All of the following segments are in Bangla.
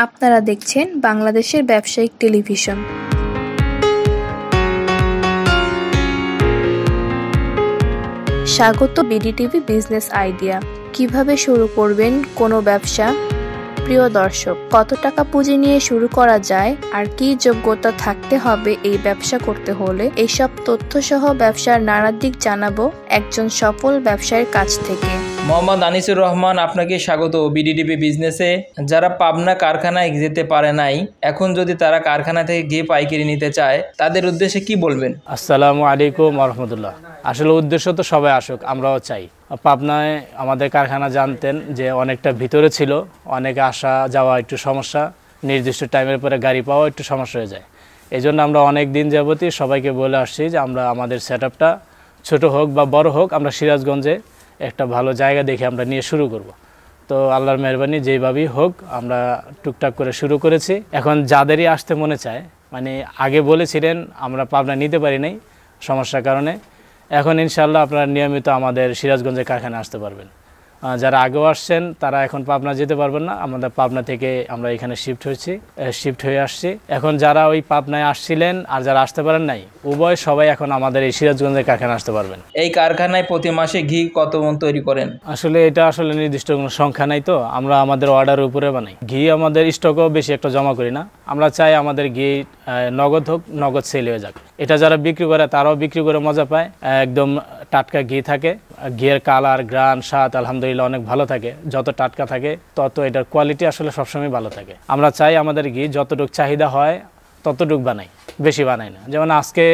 আপনারা দেখছেন বাংলাদেশের ব্যবসায়িক টেলিভিশন। স্বাগত বিডিটিভি বিজনেস আইডিয়া। কিভাবে শুরু করবেন কোনো ব্যবসা? প্রিয় দর্শক, কত টাকা পুঁজি নিয়ে শুরু করা যায় আর কি যোগ্যতা থাকতে হবে এই ব্যবসা করতে হলে, এইসব তথ্য সহ ব্যবসার নানা দিক জানাবো একজন সফল ব্যবসায়ীর কাছ থেকে। মোহাম্মদ আনিসুর রহমান, আপনাকে স্বাগত বিডিটিভি বিজনেসে। যারা পাবনা কারখানায় যেতে পারে নাই, এখন যদি তারা কারখানা থেকে ঘি পাইকারি নিতে চায়, তাদের উদ্দেশ্যে কি বলবেন? আসসালামু আলাইকুম রহমতুল্লাহ। আসলে উদ্দেশ্য তো সবাই আসুক, আমরাও চাই। পাবনায় আমাদের কারখানা জানতেন যে অনেকটা ভিতরে ছিল, অনেকে আসা যাওয়া একটু সমস্যা, নির্দিষ্ট টাইমের পরে গাড়ি পাওয়া একটু সমস্যা হয়ে যায়। এই জন্য আমরা অনেক দিন যাবতই সবাইকে বলে আসছি যে আমরা আমাদের সেট আপটা ছোটো হোক বা বড় হোক, আমরা সিরাজগঞ্জে একটা ভালো জায়গা দেখে আমরা নিয়ে শুরু করব। তো আল্লাহর মেহরবানি যেইভাবেই হোক আমরা টুকটাক করে শুরু করেছি। এখন যাদেরই আসতে মনে চায়, মানে আগে বলেছিলেন আমরা পাবনা নিতে পারি নাই সমস্যার কারণে, এখন ইনশাআল্লাহ আপনারা নিয়মিত আমাদের সিরাজগঞ্জের কারখানায় আসতে পারবেন। যারা আগেও আসছেন তারা এখন পাবনা যেতে পারবেন না, আমাদের পাবনা থেকে আমরা এখানে শিফট হয়ে আসছি। এখন যারা ওই পাবনায় আসছিলেন আর যারা আসতে পারেন নাই, উভয় সবাই এখন আমাদের এই সিরাজগঞ্জের কারখানা আসতে পারবেন। এই কারখানায় প্রতি মাসে ঘি কত মণ তৈরি করেন? আসলে এটা আসলে নির্দিষ্ট কোনো সংখ্যা নাই, তো আমরা আমাদের অর্ডারের উপরে বানাই। ঘি আমাদের স্টকও বেশি একটা জমা করি না, আমরা চাই আমাদের ঘি নগদ হোক, নগদ সেল হয়ে যাক। এটা যারা বিক্রি করে তারাও বিক্রি করে মজা পায়, একদম টাটকা ঘি থাকে, ঘিয়ের কালার, গ্রান, স্বাদ আলহামদুলিল্লাহ অনেক ভালো থাকে। যত টাটকা থাকে তত এটার কোয়ালিটি আসলে সবসময় ভালো থাকে। আমরা চাই আমাদের ঘি যতটুকু চাহিদা হয় ততটুকু বানাই, বেশি বানাই না। যেমন আজকে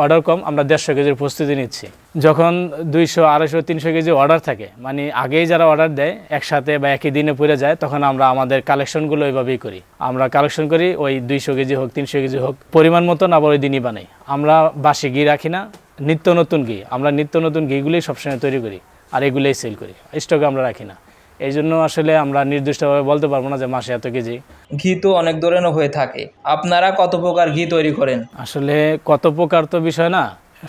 অর্ডার কম, আমরা 150 কেজির প্রস্তুতি নিচ্ছি। যখন 200, 250, 300 কেজি অর্ডার থাকে, মানে আগেই যারা অর্ডার দেয় একসাথে বা একই দিনে পড়ে যায়, তখন আমরা আমাদের কালেকশনগুলো ওইভাবেই করি। আমরা কালেকশন করি ওই 200 কেজি হোক, 300 কেজি হোক, পরিমাণ মতন আবার ওই দিনই বানাই। আমরা বাসি ঘি রাখি না, নিত্য নতুন ঘি। আমরা নিত্য নতুন ঘিগুলোই সবসময় তৈরি করি আর এগুলোই সেল করি, স্টকে আমরা রাখি না। এই জন্য আসলে আমরা নির্দিষ্টভাবে বলতে পারবো না যে মাসে এত কেজি। ঘি তো অনেক ধরনের হয়ে থাকে, আপনারা কত প্রকার ঘি তৈরি করেন? আসলে কত প্রকার তো বিষয় না,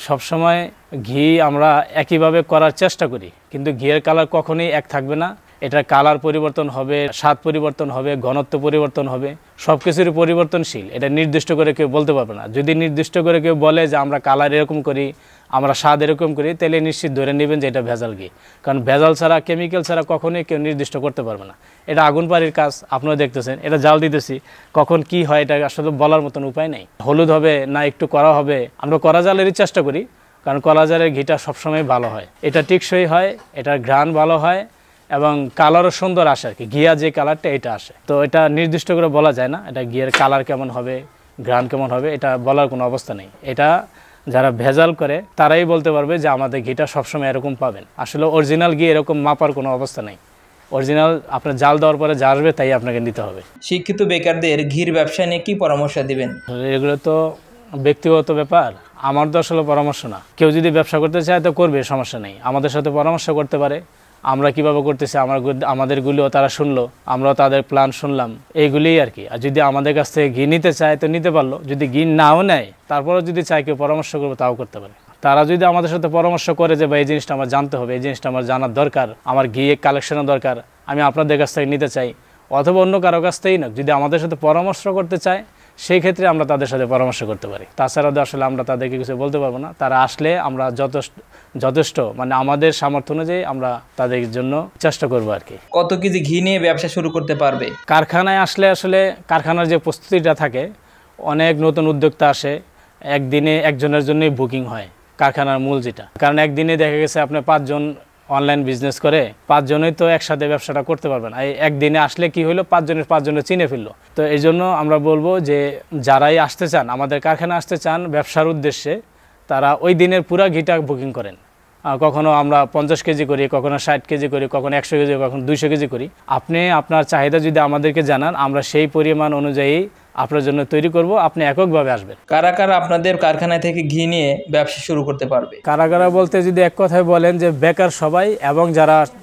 সবসময় ঘি আমরা একইভাবে করার চেষ্টা করি, কিন্তু ঘিয়ের কালার কখনোই এক থাকবে না। এটার কালার পরিবর্তন হবে, স্বাদ পরিবর্তন হবে, ঘনত্ব পরিবর্তন হবে, সব কিছুরই পরিবর্তনশীল। এটা নির্দিষ্ট করে কেউ বলতে পারবে না। যদি নির্দিষ্ট করে কেউ বলে যে আমরা কালার এরকম করি, আমরা স্বাদ এরকম করি, তাহলে নিশ্চিত ধরে নেবেন যে এটা ভেজাল ঘি। কারণ ভেজাল ছাড়া, কেমিক্যাল ছাড়া কখনোই কেউ নির্দিষ্ট করতে পারবে না। এটা আগুন পাড়ির কাজ, আপনারা দেখতেছেন, এটা জাল দিতেছি, কখন কি হয় এটা আসলে বলার মতন উপায় নেই। হলুদ হবে না একটু করা হবে, আমরা করা জালেরই চেষ্টা করি, কারণ করা জালের ঘিটা সবসময় ভালো হয়, এটা টেকসই হয়, এটার ঘ্রাণ ভালো হয় এবং কালারও সুন্দর আসে আর কি। ঘিয়া যে কালারটা এটা আসে, তো এটা নির্দিষ্ট করে বলা যায় না এটা ঘিয়ের কালার কেমন হবে, ঘ্রাণ কেমন হবে, এটা বলার কোনো অবস্থা নেই। এটা যারা ভেজাল করে তারাই বলতে পারবে যে আমাদের ঘিটা সবসময় এরকম পাবেন। আসলে অরিজিনাল ঘি এরকম মাপার কোনো অবস্থা নেই। অরিজিনাল আপনার জাল দেওয়ার পরে যা আসবে তাই আপনাকে নিতে হবে। শিক্ষিত বেকারদের ঘির ব্যবসা নিয়ে কি পরামর্শ দিবেন? এগুলো তো ব্যক্তিগত ব্যাপার, আমার তো আসলে পরামর্শ না। কেউ যদি ব্যবসা করতে চায় তো করবে, সমস্যা নেই, আমাদের সাথে পরামর্শ করতে পারে। আমরা কিভাবে করতেছি আমাদেরগুলিও তারা শুনলো, আমরাও তাদের প্ল্যান শুনলাম, এইগুলিই আর কি। আর যদি আমাদের কাছ থেকে ঘি নিতে চায় তো নিতে পারলো, যদি ঘি নাও নেয় তারপরেও যদি চায় কেউ পরামর্শ করবে তাও করতে পারে। তারা যদি আমাদের সাথে পরামর্শ করে যে ভাই এই জিনিসটা আমার জানতে হবে, এই জিনিসটা আমার জানার দরকার, আমার ঘি কালেকশনের দরকার, আমি আপনাদের কাছ থেকে নিতে চাই, অথবা অন্য কারো কাছ থেকেই না, যদি আমাদের সাথে পরামর্শ করতে চায় সেই ক্ষেত্রে আমরা তাদের সাথে পরামর্শ করতে পারি। তাছাড়া তো আসলে আমরা তাদেরকে কিছু বলতে পারবো না। তারা আসলে আমরা যথেষ্ট মানে আমাদের সামর্থ্য অনুযায়ী আমরা তাদের জন্য চেষ্টা করবো আর কি। কত কেজি ঘি নিয়ে ব্যবসা শুরু করতে পারবে? কারখানায় আসলে কারখানার যে প্রস্তুতিটা থাকে, অনেক নতুন উদ্যোক্তা আসে, একদিনে একজনের জন্যই বুকিং হয় কারখানার মূল যেটা। কারণ একদিনে দেখা গেছে আপনি 5 জন অনলাইন বিজনেস করে, 5 জনই তো একসাথে ব্যবসাটা করতে পারবেন। একদিনে আসলে কি হলো, 5 জনের চিনে ফেললো। তো এই জন্য আমরা বলবো যে যারাই আসতে চান, আমাদের কারখানা আসতে চান ব্যবসার উদ্দেশ্যে, তারা ওই দিনের পুরা ঘিটা বুকিং করেন। কখনো আমরা 50 কেজি করি, কখনো 60 কেজি করি, কখনো 100 কেজি, কখনো 200 কেজি করি। আপনি আপনার চাহিদা যদি আমাদেরকে জানান, আমরা সেই পরিমাণ অনুযায়ী আপনার জন্য তৈরি করব, আপনি এককভাবে আসবেন। কারা কারা আপনাদের কারখানা থেকে ঘি নিয়ে ব্যবসা শুরু করতে পারবে? কারা কারা বলতে যদি এক কথায় বলেন যে বেকার সবাই, এবং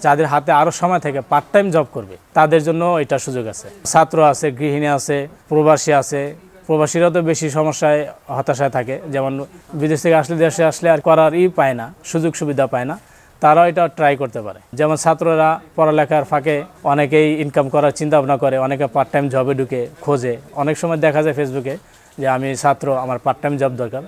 যাদের হাতে আরও সময় থেকে পার্ট টাইম জব করবে তাদের জন্য এটা সুযোগ আছে। ছাত্র আছে, গৃহিণী আছে, প্রবাসী আছে। প্রবাসীরা তো বেশি সমস্যায় হতাশায় থাকে, যেমন বিদেশ থেকে আসলে দেশে আসলে আর করার পায় না, সুযোগ সুবিধা পায় না। তারাও এটা ট্রাই করতে পারে। যেমন ছাত্ররা পড়ালেখার ফাঁকে অনেকেই ইনকাম করার চিন্তা ভাবনা করে, অনেকে পার্ট টাইম জবে ঢুকে খোঁজে। অনেক সময় দেখা যায় ফেসবুকে যে আমি ছাত্র, আমার পার্ট টাইম জব দরকার।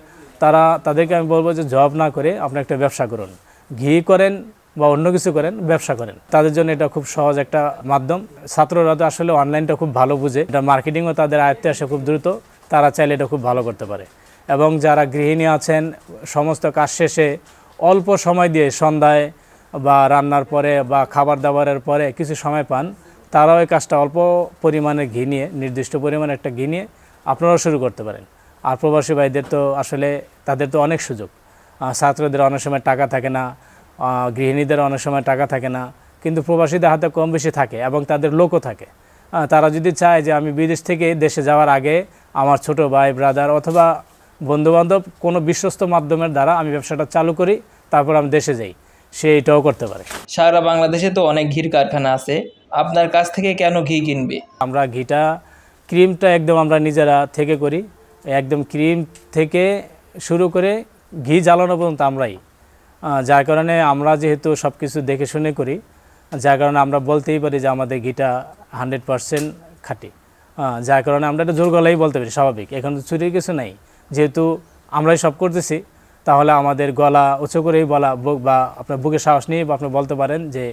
তাদেরকে আমি বলবো যে জব না করে আপনি একটা ব্যবসা করুন, ঘি করেন বা অন্য কিছু করেন, ব্যবসা করেন। তাদের জন্য এটা খুব সহজ একটা মাধ্যম। ছাত্ররা তো আসলে অনলাইনটা খুব ভালো বুঝে, এটা মার্কেটিংও তাদের আয়ত্তে আসে খুব দ্রুত, তারা চাইলে এটা খুব ভালো করতে পারে। এবং যারা গৃহিণী আছেন, সমস্ত কাজ শেষে অল্প সময় দিয়ে সন্ধ্যায় বা রান্নার পরে বা খাবার দাবারের পরে কিছু সময় পান, তারাও এই কাজটা অল্প পরিমাণে ঘি নিয়ে, নির্দিষ্ট পরিমাণে একটা ঘি নিয়ে আপনারাও শুরু করতে পারেন। আর প্রবাসী ভাইদের তো আসলে তাদের তো অনেক সুযোগ। ছাত্রদের অনেক সময় টাকা থাকে না, গৃহিণীদের অনেক সময় টাকা থাকে না, কিন্তু প্রবাসীদের হাতে কম বেশি থাকে এবং তাদের লোকও থাকে। তারা যদি চায় যে আমি বিদেশ থেকে দেশে যাওয়ার আগে আমার ছোট ভাই, ব্রাদার অথবা বন্ধুবান্ধব কোনো বিশ্বস্ত মাধ্যমের দ্বারা আমি ব্যবসাটা চালু করি, তারপর আমি দেশে যাই, সে এটাও করতে পারে। সারা বাংলাদেশে তো অনেক ঘির কারখানা আছে, আপনার কাছ থেকে কেন ঘি কিনবে? আমরা ঘিটা, ক্রিমটা একদম আমরা নিজেরা থেকে করি, একদম ক্রিম থেকে শুরু করে ঘি জ্বালানো পর্যন্ত আমরাই। যার কারণে আমরা যেহেতু সব কিছু দেখে শুনে করি, যার কারণে আমরা বলতেই পারি যে আমাদের ঘিটা 100% খাঁটি। যার কারণে আমরা এটা জোর গলায় বলতে পারি, স্বাভাবিক। এখন তো চুরির কিছু নাই, যেহেতু আমরাই সব করতেছি, তাহলে আমাদের গলা উঁচু করেই বলা বা আপনার বুকে সাহস নিয়ে আপনি বলতে পারেন যে,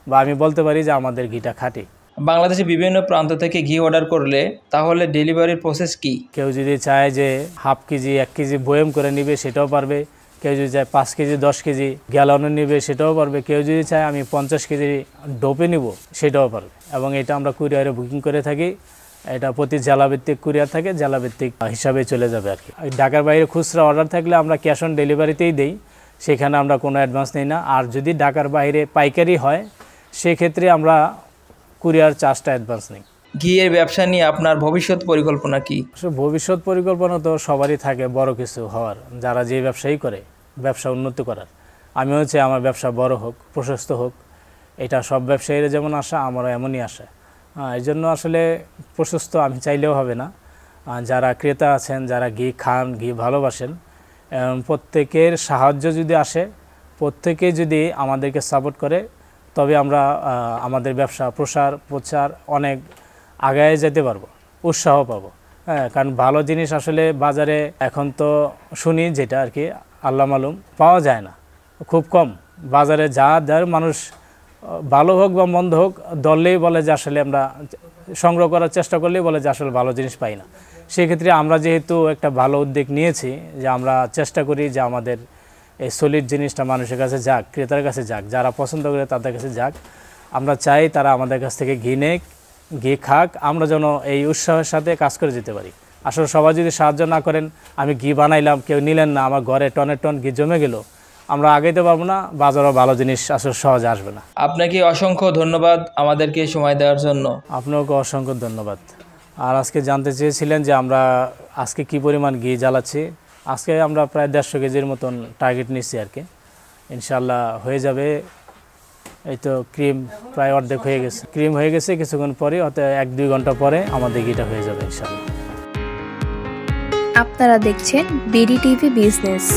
বা আমি বলতে পারি যে আমাদের ঘিটা খাঁটি। বাংলাদেশে বিভিন্ন প্রান্ত থেকে ঘি অর্ডার করলে তাহলে ডেলিভারির প্রসেস কি? কেউ যদি চায় যে হাফ কেজি 1 কেজি বয়েম করে নিবে, সেটাও পারবে। কেউ যদি চায় 5 কেজি 10 কেজি গ্যালনে নিবে, সেটাও পারবে। কেউ যদি চায় আমি 50 কেজি ডোপে নিব, সেটাও পারবে। এবং এটা আমরা কুরিয়ারে বুকিং করে থাকি। এটা প্রতি জেলাভিত্তিক কুরিয়ার থাকে, জেলাভিত্তিক হিসাবে চলে যাবে আর কি। ঢাকার বাইরে খুচরা অর্ডার থাকলে আমরা ক্যাশ অন ডেলিভারিতেই দেই, সেখানে আমরা কোনো অ্যাডভান্স নিই না। আর যদি ঢাকার বাইরে পাইকারি হয়, সেক্ষেত্রে আমরা কুরিয়ার চার্জটা অ্যাডভান্স নিই। ঘিয়ের ব্যবসা নিয়ে আপনার ভবিষ্যৎ পরিকল্পনা কি? ভবিষ্যৎ পরিকল্পনা তো সবারই থাকে, বড় কিছু হওয়ার, যারা যে ব্যবসায়ী করে, ব্যবসা উন্নতি করার। আমি হচ্ছে আমার ব্যবসা বড় হোক, প্রশস্ত হোক, এটা সব ব্যবসায়ীরা যেমন আশা, আমারও এমনই আশা। এই জন্য আসলে প্রশস্ত আমি চাইলেও হবে না। যারা ক্রেতা আছেন, যারা ঘি খান, ঘি ভালোবাসেন, প্রত্যেকের সাহায্য যদি আসে, প্রত্যেকে যদি আমাদেরকে সাপোর্ট করে, তবে আমরা আমাদের ব্যবসা প্রচার অনেক আগায় যেতে পারবো, উৎসাহ পাবো। কারণ ভালো জিনিস আসলে বাজারে এখন তো শুনি যেটা আর কি আল্লাহ মালুম, পাওয়া যায় না, খুব কম। বাজারে যার মানুষ ভালো হোক বা মন্দ হোক, দললেই বলে যে আসলে আমরা সংগ্রহ করার চেষ্টা করলেই বলে যে আসলে ভালো জিনিস পাই না। সেক্ষেত্রে আমরা যেহেতু একটা ভালো উদ্যোগ নিয়েছি, যে আমরা চেষ্টা করি যে আমাদের এই সলিড জিনিসটা মানুষের কাছে যাক, ক্রেতার কাছে যাক, যারা পছন্দ করে তাদের কাছে যাক। আমরা চাই তারা আমাদের কাছ থেকে ঘি নেক, ঘি খাক, আমরা যেন এই উৎসাহের সাথে কাজ করে যেতে পারি। আসলে সবাই যদি সাহায্য না করেন, আমি ঘি বানাইলাম, কেউ নিলেন না, আমার ঘরে টনের টন ঘি জমে গেল, আমরা আগাইতে পারবো না, বাজারও ভালো জিনিস আসলে সহজে আসবে না। আপনাকে অসংখ্য ধন্যবাদ আমাদেরকে সময় দেওয়ার জন্য। আপনাকে অসংখ্য ধন্যবাদ। আর আজকে জানতে চেয়েছিলেন যে আমরা আজকে কি পরিমাণ ঘি জ্বালাচ্ছি। আজকে আমরা প্রায় 150 কেজির মতন টার্গেট নিচ্ছি আর কি। ইনশাল্লাহ হয়ে যাবে। এই তো ক্রিম প্রায় অর্ধেক হয়ে গেছে, ক্রিম হয়ে গেছে, কিছুক্ষণ পরে হয়তো 1-2 ঘন্টা পরে আমাদের ঘিটা হয়ে যাবে ইনশাল্লাহ। আপনারা দেখছেন বিডি টিভি বিজনেস।